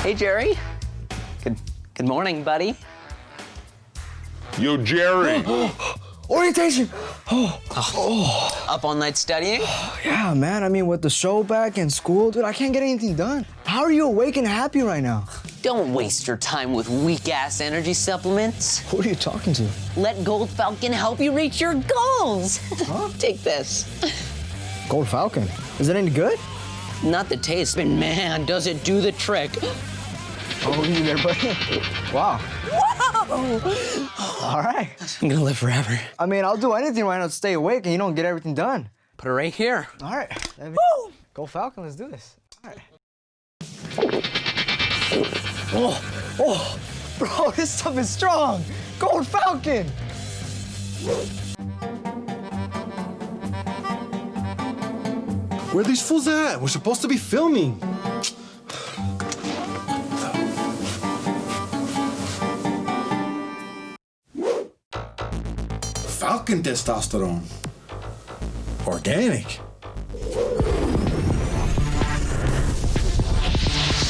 Hey, Jerry. Good morning, buddy. Yo, Jerry. Orientation. Up all night studying? Yeah, man. I mean, with the show back and school, dude, I can't get anything done. How are you awake and happy right now? Don't waste your time with weak-ass energy supplements. Who are you talking to? Let Gold Falcon help you reach your goals. Huh? Take this. Gold Falcon. Is it any good? Not the taste, but man, does it do the trick. Oh, you there, buddy? Wow. Whoa! All right. I'm gonna live forever. I mean, I'll do anything right now to stay awake and you don't get everything done. Put it right here. All right. Woo! Go Falcon, let's do this. All right. Oh, bro, this stuff is strong. Gold Falcon. Where are these fools at? We're supposed to be filming. Falcon testosterone. Organic.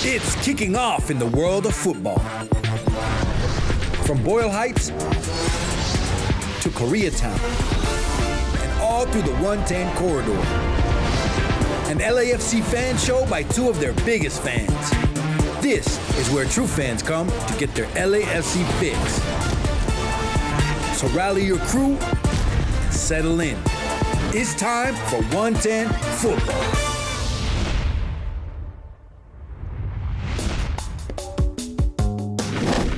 It's kicking off in the world of football. From Boyle Heights to Koreatown and all through the 110 corridor. An LAFC fan show by two of their biggest fans. This is where true fans come to get their LAFC fix. So rally your crew and settle in. It's time for 110 football.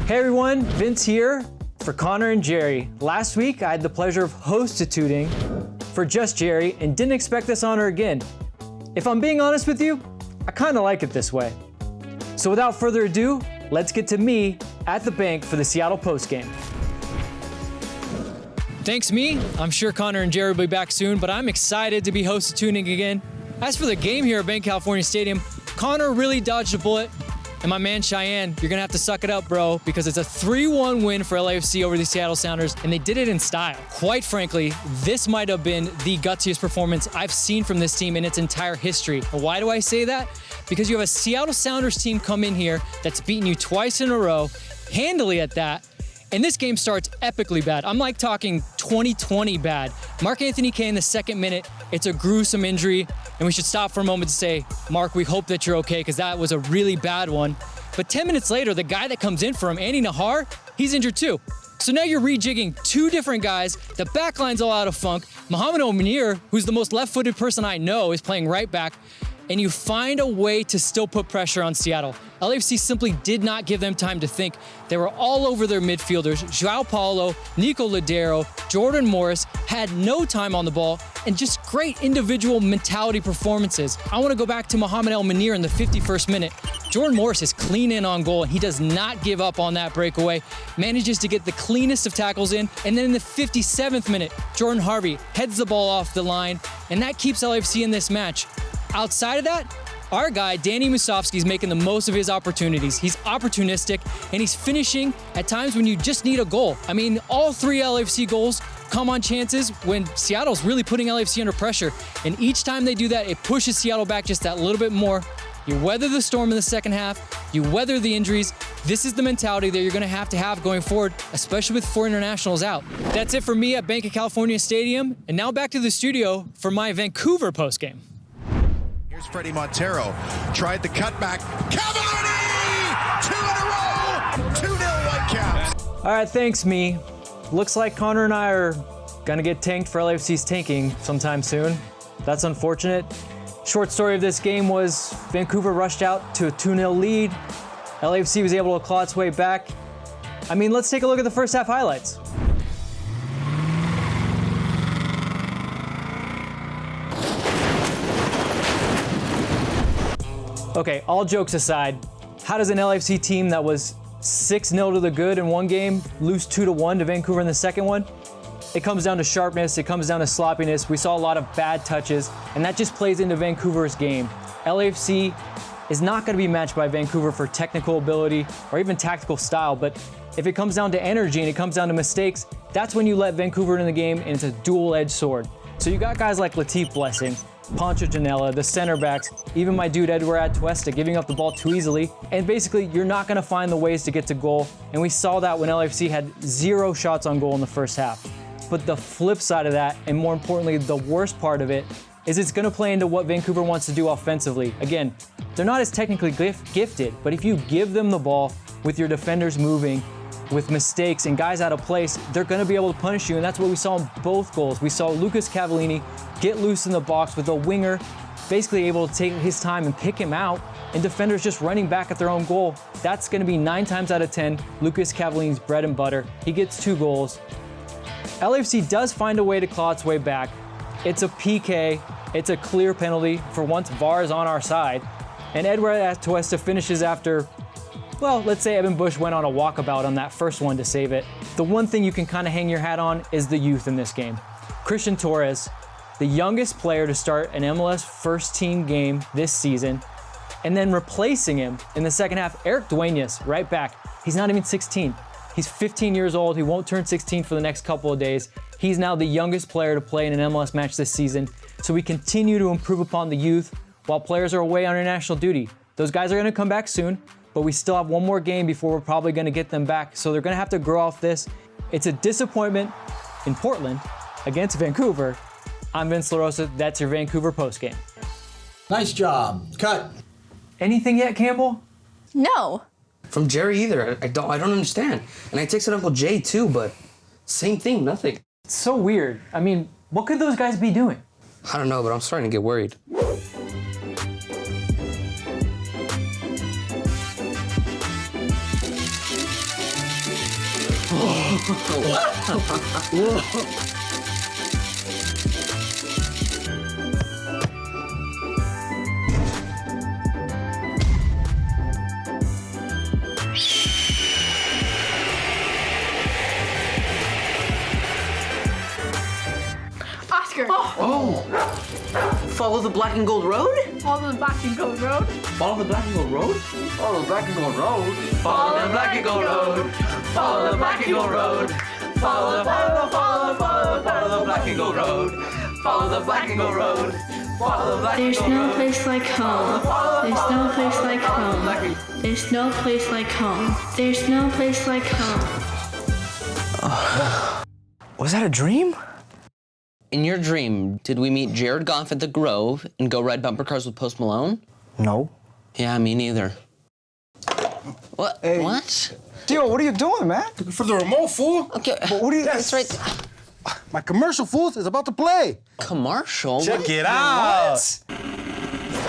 Hey everyone, Vince here for Connor and Jerry. Last week I had the pleasure of hostituting for just Jerry and didn't expect this honor again. If I'm being honest with you, I kind of like it this way. So without further ado, let's get to me at the bank for the Seattle postgame. Thanks me, I'm sure Connor and Jerry will be back soon, but I'm excited to be hostituting again. As for the game here at Bank California Stadium, Connor really dodged a bullet. And my man Cheyenne, you're gonna have to suck it up, bro, because it's a 3-1 win for LAFC over the Seattle Sounders, and they did it in style. Quite frankly, this might have been the gutsiest performance I've seen from this team in its entire history. Why do I say that? Because you have a Seattle Sounders team come in here that's beaten you twice in a row, handily at that, and this game starts epically bad. I'm like talking 2020 bad. Mark Anthony Kay in the second minute, it's a gruesome injury, and we should stop for a moment to say, Mark, we hope that you're okay, because that was a really bad one. But 10 minutes later, the guy that comes in for him, Andy Nahar, he's injured too. So now you're rejigging two different guys. The back line's all out of funk. Mohamed Omanir, who's the most left-footed person I know, is playing right back. And you find a way to still put pressure on Seattle. LAFC simply did not give them time to think. They were all over their midfielders. João Paulo, Nico Ladero, Jordan Morris had no time on the ball and just great individual mentality performances. I want to go back to Mohamed El Munir in the 51st minute. Jordan Morris is clean in on goal and he does not give up on that breakaway. Manages to get the cleanest of tackles in. And then in the 57th minute, Jordan Harvey heads the ball off the line and that keeps LAFC in this match. Outside of that, our guy, Danny Musovski, is making the most of his opportunities. He's opportunistic, and he's finishing at times when you just need a goal. I mean, all three LAFC goals come on chances when Seattle's really putting LAFC under pressure. And each time they do that, it pushes Seattle back just that little bit more. You weather the storm in the second half. You weather the injuries. This is the mentality that you're going to have going forward, especially with 4 internationals out. That's it for me at Bank of California Stadium. And now back to the studio for my Vancouver postgame. Here's Freddie Montero, tried the cutback. Cavani! 2 in a row! 2-0 Whitecaps. All right, thanks, me. Looks like Connor and I are gonna get tanked for LAFC's tanking sometime soon. That's unfortunate. Short story of this game was Vancouver rushed out to a 2-0 lead. LAFC was able to claw its way back. I mean, let's take a look at the first half highlights. Okay, all jokes aside, how does an LAFC team that was 6-0 to the good in one game lose 2-1 to Vancouver in the second one? It comes down to sharpness, it comes down to sloppiness. We saw a lot of bad touches, and that just plays into Vancouver's game. LAFC is not going to be matched by Vancouver for technical ability or even tactical style, but if it comes down to energy and it comes down to mistakes, that's when you let Vancouver in the game, and it's a dual-edged sword. So you got guys like Latif Blessing, Poncho Janela, the center backs, even my dude Edward Atuesta giving up the ball too easily. And basically, you're not gonna find the ways to get to goal. And we saw that when LAFC had 0 shots on goal in the first half. But the flip side of that, and more importantly, the worst part of it, is it's gonna play into what Vancouver wants to do offensively. Again, they're not as technically gifted, but if you give them the ball with your defenders moving, with mistakes and guys out of place, they're gonna be able to punish you, and that's what we saw in both goals. We saw Lucas Cavallini get loose in the box with a winger, basically able to take his time and pick him out, and defenders just running back at their own goal. That's gonna be 9 times out of 10 Lucas Cavallini's bread and butter. He gets 2 goals. LAFC does find a way to claw its way back. It's a PK, it's a clear penalty for once VAR is on our side, and Edward Atuesta finishes after, well, let's say Evan Bush went on a walkabout on that first one to save it. The one thing you can kind of hang your hat on is the youth in this game. Christian Torres, the youngest player to start an MLS first team game this season, and then replacing him in the second half, Eric Duenas, right back. He's not even 16. He's 15 years old. He won't turn 16 for the next couple of days. He's now the youngest player to play in an MLS match this season. So we continue to improve upon the youth while players are away on international duty. Those guys are gonna come back soon, but we still have one more game before we're probably gonna get them back. So they're gonna have to grow off this. It's a disappointment in Portland against Vancouver. I'm Vince LaRosa. That's your Vancouver postgame. Nice job. Cut. Anything yet, Campbell? No. From Jerry either. I don't understand. And I texted Uncle Jay too, but same thing, nothing. It's so weird. I mean, what could those guys be doing? I don't know, but I'm starting to get worried. Oscar. Follow the black and gold road? Follow the black and gold road. Follow the black and gold road? Follow the black and gold road. Follow the black and gold road. Follow the black and gold road. Follow the black and gold road. Follow the black and gold road. Follow the black and There's gold no road. place like home. There's no place like home. There's no place like home. There's no place like home. Was that a dream? In your dream, did we meet Jared Goff at the Grove and go ride bumper cars with Post Malone? No. Yeah, me neither. What? Hey. What? Theo, what are you doing, man? Looking for the remote, fool. Okay. But what are you... That's right. My commercial, fools, is about to play. Commercial? Check it out.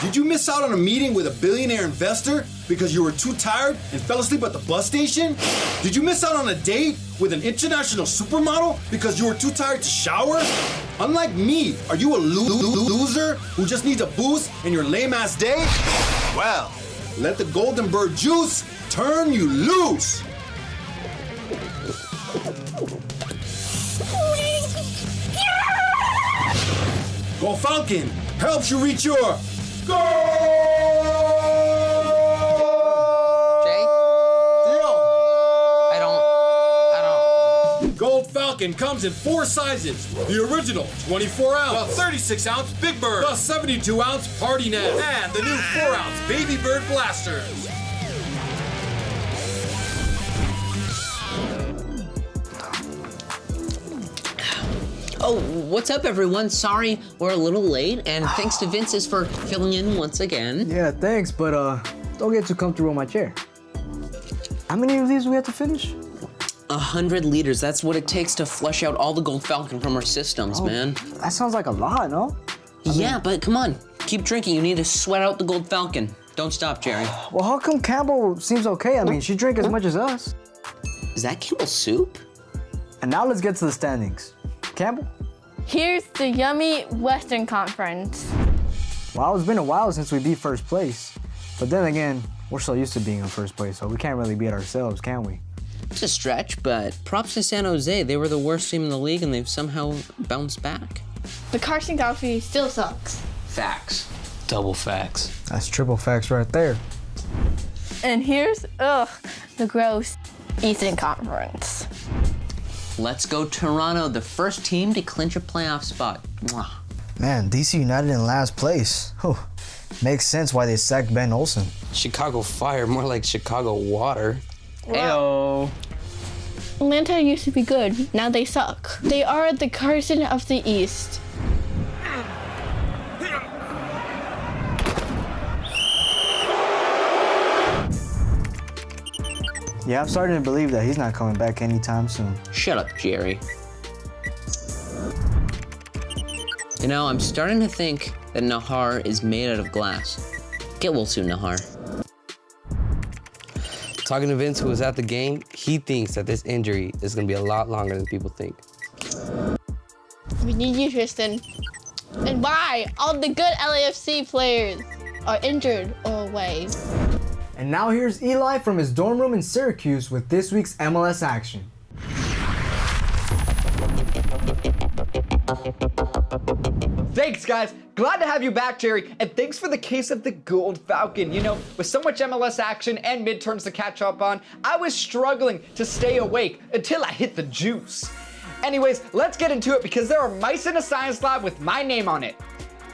Did you miss out on a meeting with a billionaire investor because you were too tired and fell asleep at the bus station? Did you miss out on a date with an international supermodel because you were too tired to shower? Unlike me, are you a loser who just needs a boost in your lame-ass day? Well, let the Golden Bird juice turn you loose. Go Falcon helps you reach your goal! Jay? I don't. Gold Falcon comes in 4 sizes. The original 24-ounce, the 36-ounce Big Bird, the 72-ounce Party Net, and the new 4-ounce Baby Bird Blasters. Oh, what's up, everyone? Sorry we're a little late, and thanks to Vince's for filling in once again. Yeah, thanks, but don't get too comfortable in my chair. How many of these do we have to finish? 100 liters. That's what it takes to flush out all the Gold Falcon from our systems, man. That sounds like a lot, no? Yeah, but come on. Keep drinking. You need to sweat out the Gold Falcon. Don't stop, Jerry. Well, how come Campbell seems okay? I mean, she drank as much as us. Is that Campbell's soup? And now let's get to the standings. Campbell? Here's the yummy Western Conference. Well, it's been a while since we beat first place. But then again, we're so used to being in first place, so we can't really beat ourselves, can we? It's a stretch, but props to San Jose. They were the worst team in the league, and they've somehow bounced back. The Carson Galaxy still sucks. Facts. Double facts. That's triple facts right there. And here's, the gross Eastern Conference. Let's go Toronto, the first team to clinch a playoff spot. Mwah. Man, DC United in last place. Whew. Makes sense why they sacked Ben Olsen. Chicago Fire, more like Chicago Water. Ayo. Atlanta used to be good. Now they suck. They are the Carson of the East. Yeah, I'm starting to believe that he's not coming back anytime soon. Shut up, Jerry. You know, I'm starting to think that Nahar is made out of glass. Get well soon, Nahar. Talking to Vince, who was at the game, he thinks that this injury is going to be a lot longer than people think. We need you, Tristan. And why? All the good LAFC players are injured or away. And now here's Eli from his dorm room in Syracuse with this week's MLS action. Thanks, guys. Glad to have you back, Jerry. And thanks for the case of the Gold Falcon. You know, with so much MLS action and midterms to catch up on, I was struggling to stay awake until I hit the juice. Anyways, let's get into it because there are mice in a science lab with my name on it.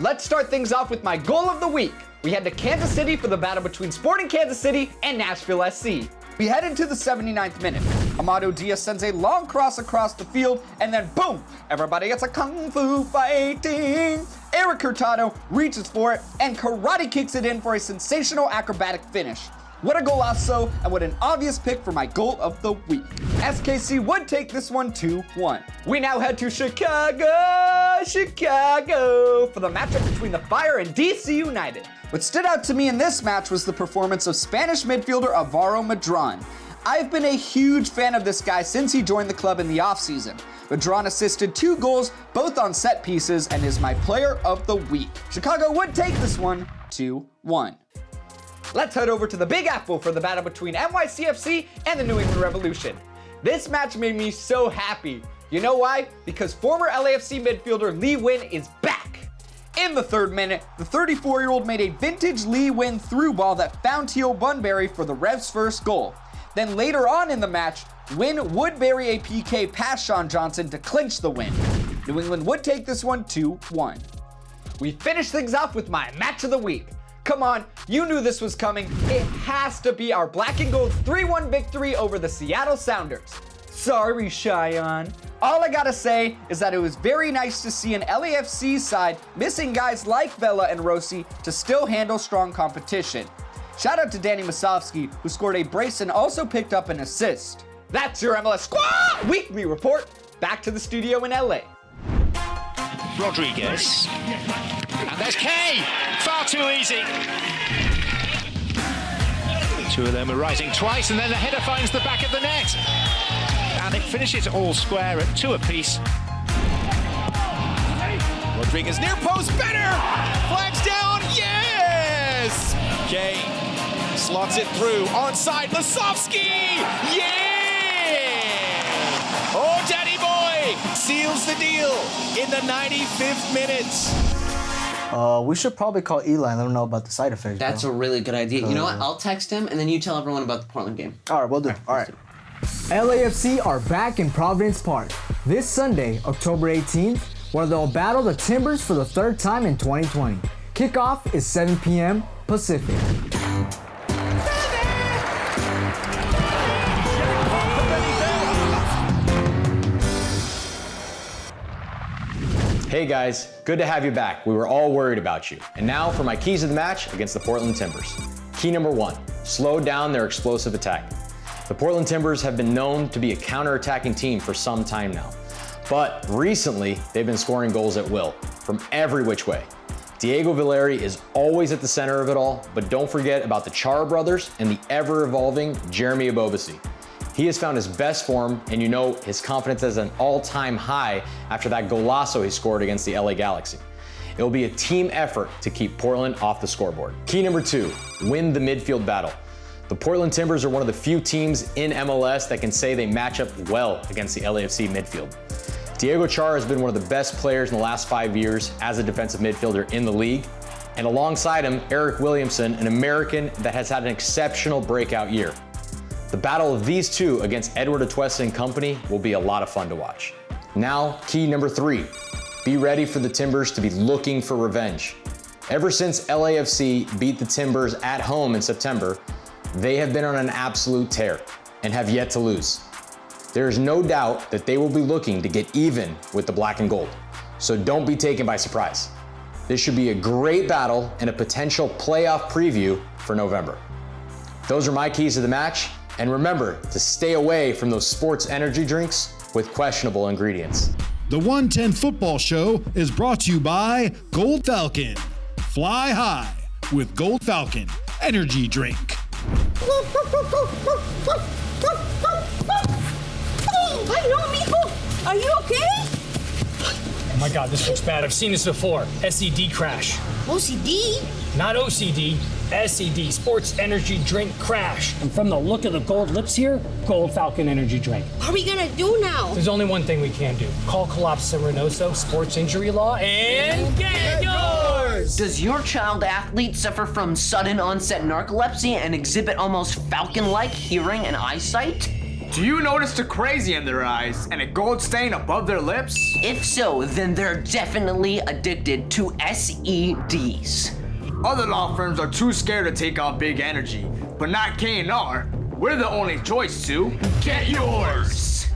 Let's start things off with my goal of the week. We head to Kansas City for the battle between Sporting Kansas City and Nashville SC. We head into the 79th minute. Amado Diaz sends a long cross across the field, and then boom, everybody gets a kung fu fighting. Eric Hurtado reaches for it and karate kicks it in for a sensational acrobatic finish. What a golazo, and what an obvious pick for my goal of the week. SKC would take this one 2-1. We now head to Chicago for the matchup between the Fire and DC United. What stood out to me in this match was the performance of Spanish midfielder Alvaro Madron. I've been a huge fan of this guy since he joined the club in the offseason. Madron assisted 2 goals, both on set pieces, and is my player of the week. Chicago would take this one 2-1. Let's head over to the Big Apple for the battle between NYCFC and the New England Revolution. This match made me so happy. You know why? Because former LAFC midfielder Lee Win is back. In the 3rd minute, the 34-year-old made a vintage Lee Win through ball that found Teal Bunbury for the Revs' first goal. Then later on in the match, Win would bury a PK past Sean Johnson to clinch the win. New England would take this one 2-1. We finish things off with my match of the week. Come on, you knew this was coming. It has to be our Black and Gold 3-1 victory over the Seattle Sounders. Sorry, Cheyenne. All I gotta say is that it was very nice to see an LAFC side missing guys like Vela and Rossi to still handle strong competition. Shout out to Danny Masovsky, who scored a brace and also picked up an assist. That's your MLS Squad Weekly Report. Back to the studio in LA. Rodriguez. And there's Kay. Far too easy. 2 of them are rising twice, and then the header finds the back of the net. And it finishes all square at 2 apiece. Rodriguez near post, better! Flags down, yes! Kay slots it through, onside, Lasovsky! Yeah! Oh, Daddy Boy seals the deal in the 95th minute. We should probably call Eli and let him know about the side effects. That's a really good idea. You know what? I'll text him, and then you tell everyone about the Portland game. All right, we'll do. All right. LAFC are back in Providence Park this Sunday, October 18th, where they'll battle the Timbers for the 3rd time in 2020. Kickoff is 7 p.m. Pacific. Hey guys, good to have you back. We were all worried about you. And now for my keys of the match against the Portland Timbers. Key number 1, slow down their explosive attack. The Portland Timbers have been known to be a counter-attacking team for some time now. But recently, they've been scoring goals at will, from every which way. Diego Valeri is always at the center of it all, but don't forget about the Chara brothers and the ever-evolving Jeremy Ebobisse. He has found his best form, and you know his confidence is an all-time high after that golazo he scored against the LA Galaxy. It will be a team effort to keep Portland off the scoreboard. Key number 2, win the midfield battle. The Portland Timbers are one of the few teams in MLS that can say they match up well against the LAFC midfield. Diego Chara has been one of the best players in the last 5 years as a defensive midfielder in the league. And alongside him, Eric Williamson, an American that has had an exceptional breakout year. The battle of these two against Edward Atuesta and company will be a lot of fun to watch. Now, key number 3, be ready for the Timbers to be looking for revenge. Ever since LAFC beat the Timbers at home in September, they have been on an absolute tear and have yet to lose. There is no doubt that they will be looking to get even with the black and gold, so don't be taken by surprise. This should be a great battle and a potential playoff preview for November. Those are my keys to the match, and remember to stay away from those sports energy drinks with questionable ingredients. The 110 Football Show is brought to you by Gold Falcon. Fly high with Gold Falcon Energy Drink. Hello, mijo. Are you okay? Oh my God, this looks bad. I've seen this before. SED crash. OCD? Not OCD, SED, Sports Energy Drink Crash. And from the look of the gold lips here, Gold Falcon Energy Drink. What are we gonna do now? There's only one thing we can do. Call Collapsa Reynoso Sports Injury Law and get yours! Does your child athlete suffer from sudden onset narcolepsy and exhibit almost falcon-like hearing and eyesight? Do you notice the crazy in their eyes and a gold stain above their lips? If so, then they're definitely addicted to SEDs. Other law firms are too scared to take on big energy, but not K&R. We're the only choice to get yours.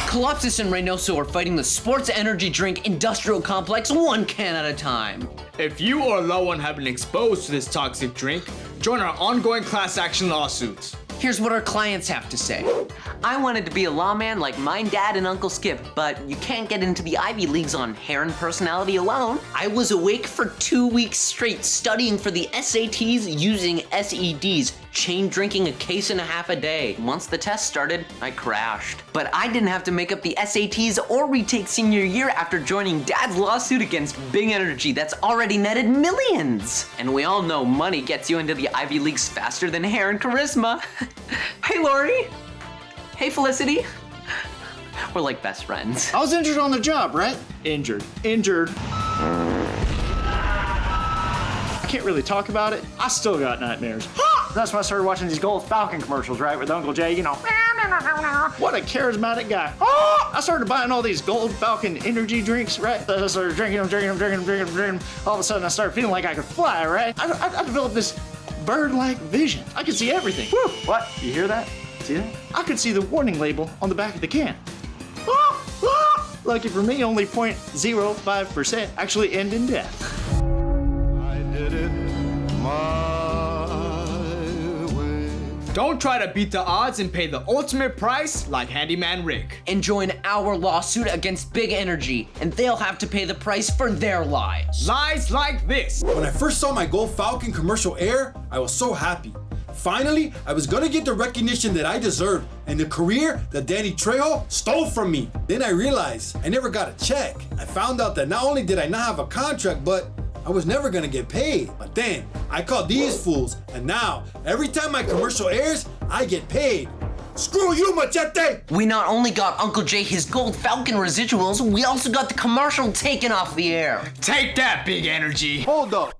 Collapsis and Reynoso are fighting the sports energy drink industrial complex one can at a time. If you or a loved one have been exposed to this toxic drink, join our ongoing class action lawsuits. Here's what our clients have to say. I wanted to be a lawman like my dad and Uncle Skip, but you can't get into the Ivy Leagues on hair and personality alone. I was awake for 2 weeks straight studying for the SATs using SEDs, chain drinking a case and a half a day. Once the test started, I crashed. But I didn't have to make up the SATs or retake senior year after joining Dad's lawsuit against Big Energy that's already netted millions. And we all know money gets you into the Ivy Leagues faster than hair and charisma. Hey, Lori. Hey, Felicity. We're like best friends. I was injured on the job, right? Injured. I can't really talk about it. I still got nightmares. That's when I started watching these Gold Falcon commercials, right? With Uncle Jay, you know. What a charismatic guy. I started buying all these Gold Falcon energy drinks, right? I started drinking them. All of a sudden, I started feeling like I could fly, right? I developed this bird-like vision. I could see everything. Woo! What? You hear that? See that? I could see the warning label on the back of the can. Lucky for me, only 0.05% actually end in death. I did it my way. Don't try to beat the odds and pay the ultimate price like Handyman Rick. And join our lawsuit against Big Energy, and they'll have to pay the price for their lies. Lies like this. When I first saw my Gold Falcon commercial air, I was so happy. Finally, I was gonna get the recognition that I deserved and the career that Danny Trejo stole from me. Then I realized I never got a check. I found out that not only did I not have a contract, but I was never gonna get paid. But then I called these fools, and now every time my commercial airs, I get paid. Screw you, Machete! We not only got Uncle Jay his Gold Falcon residuals, we also got the commercial taken off the air. Take that, Big Energy. Hold up.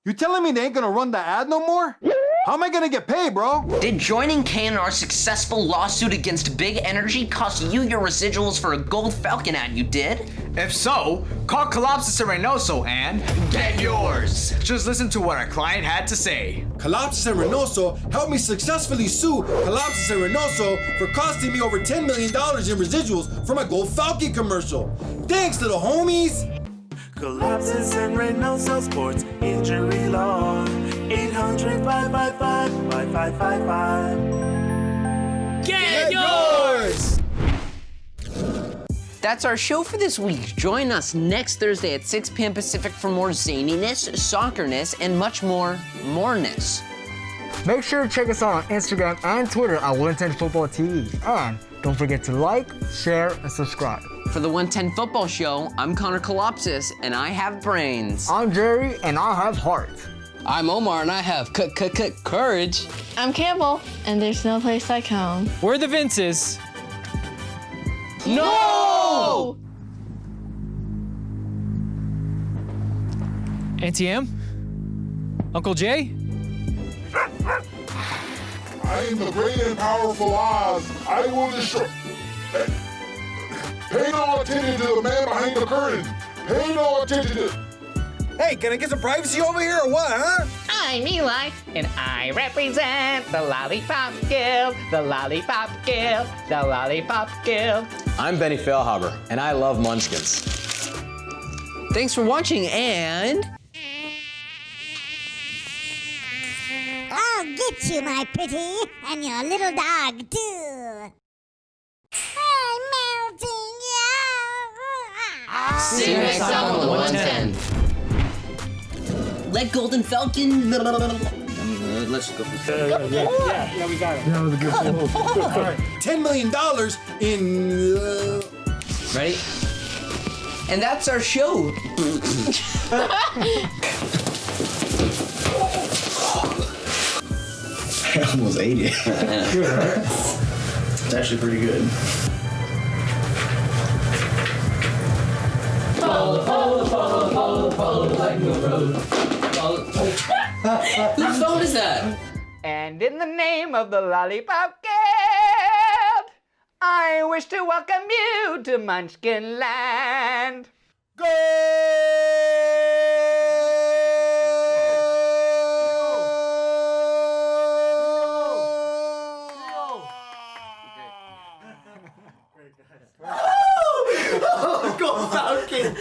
You telling me they ain't gonna run the ad no more? How am I gonna get paid, bro? Did joining K&R's successful lawsuit against Big Energy cost you your residuals for a Gold Falcon ad you did? If so, call Collapsis and Reynoso and get yours. Just listen to what our client had to say. Collapsis and Reynoso helped me successfully sue Collapsis and Reynoso for costing me over $10 million in residuals for my Gold Falcon commercial. Thanks, little homies. Collapsis and Reynoso Sports Injury Law. 800-555-5555. Get yours! That's our show for this week. Join us next Thursday at 6 p.m. Pacific for more zaniness, soccerness, and much moreness. Make sure to check us out on Instagram and Twitter at 110 Football TV. And don't forget to like, share, and subscribe. For the 110 Football Show, I'm Connor Collapsis, and I have brains. I'm Jerry, and I have heart. I'm Omar, and I have courage. I'm Campbell, and there's no place like home. We're the Vinces. No! Auntie M? Uncle Jay? I am the great and powerful Oz. I will destroy. Pay no attention to the man behind the curtain. Pay no attention to... Hey, can I get some privacy over here or what, huh? I'm Eli, and I represent the Lollipop Guild, the Lollipop Guild, the Lollipop Guild. I'm Benny Fehlhaber, and I love Munchkins. Thanks for watching, and... I'll get you, my pretty, and your little dog, too. I'm melting, yeah. See you next time on the 110. Let Golden Falcon... let's go. Yeah, we got it. That was a good pull. All right, $10 million in... Ready? And that's our show. I almost ate it. Good, right? It's actually pretty good. Follow the Black Hill Road. Whose phone is that? And in the name of the Lollipop Guild, I wish to welcome you to Munchkin Land. Go! Go Falcon!